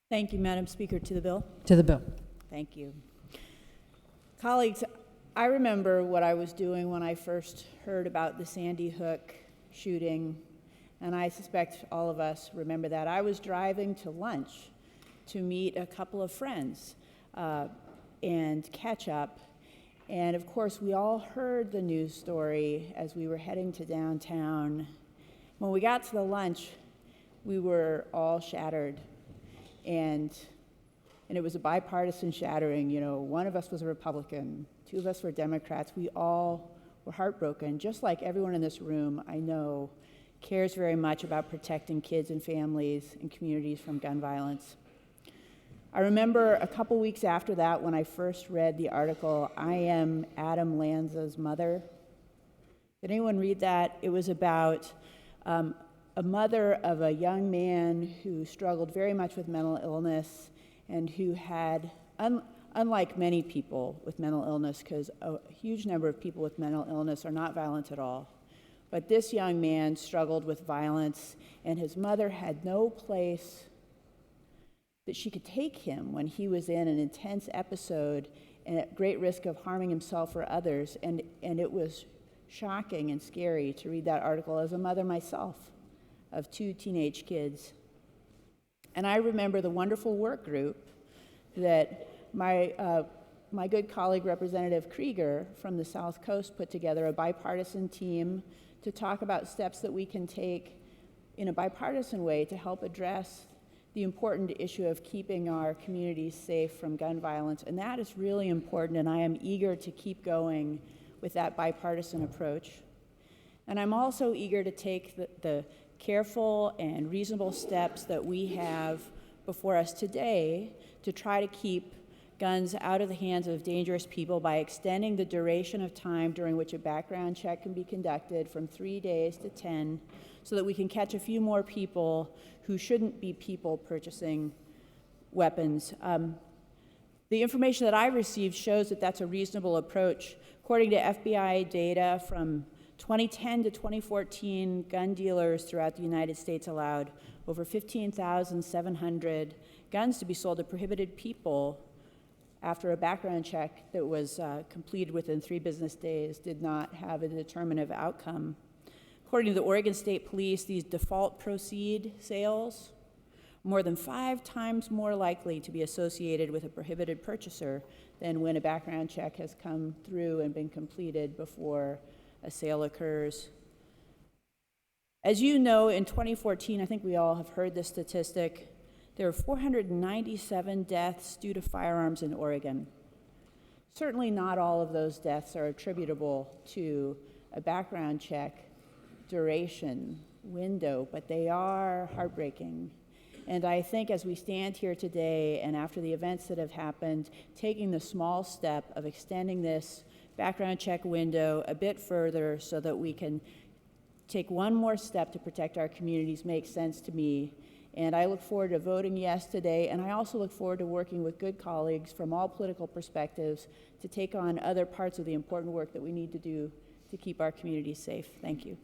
Thank you, Madam Speaker. To the bill. To the bill. Thank you. Colleagues, I remember what I was doing when I first heard about the Sandy Hook shooting, and I suspect all of us remember that. I was driving to lunch to meet a couple of friends and catch up. And of course, we all heard the news story as we were heading to downtown. When we got to the lunch, we were all shattered. And it was a bipartisan shattering. You know, one of us was a Republican, two of us were Democrats. We all were heartbroken, just like everyone in this room, I know, cares very much about protecting kids and families and communities from gun violence. I remember a couple weeks after that when I first read the article, I Am Adam Lanza's Mother. Did anyone read that? It was about a mother of a young man who struggled very much with mental illness and who had, unlike many people with mental illness, because a huge number of people with mental illness are not violent at all, but this young man struggled with violence, and his mother had no place that she could take him when he was in an intense episode and at great risk of harming himself or others. And it was shocking and scary to read that article as a mother myself of two teenage kids. And I remember the wonderful work group that my good colleague, Representative Krieger from the South Coast, put together, a bipartisan team to talk about steps that we can take in a bipartisan way to help address the important issue of keeping our communities safe from gun violence. And that is really important, and I am eager to keep going with that bipartisan approach. And I'm also eager to take the careful and reasonable steps that we have before us today to try to keep guns out of the hands of dangerous people by extending the duration of time during which a background check can be conducted from 3 days to 10, so that we can catch a few more people who shouldn't be people purchasing weapons. The information that I received shows that that's a reasonable approach. According to FBI data from 2010 to 2014, gun dealers throughout the United States allowed over 15,700 guns to be sold to prohibited people after a background check that was completed within 3 business days did not have a determinative outcome. According to the Oregon State Police, these default proceed sales are more than 5 times more likely to be associated with a prohibited purchaser than when a background check has come through and been completed before a sale occurs. As you know, in 2014, I think we all have heard this statistic, there were 497 deaths due to firearms in Oregon. Certainly not all of those deaths are attributable to a background check duration window, but they are heartbreaking. And I think as we stand here today and after the events that have happened, taking the small step of extending this background check window a bit further so that we can take one more step to protect our communities makes sense to me. And I look forward to voting yes today, and I also look forward to working with good colleagues from all political perspectives to take on other parts of the important work that we need to do to keep our communities safe. Thank you.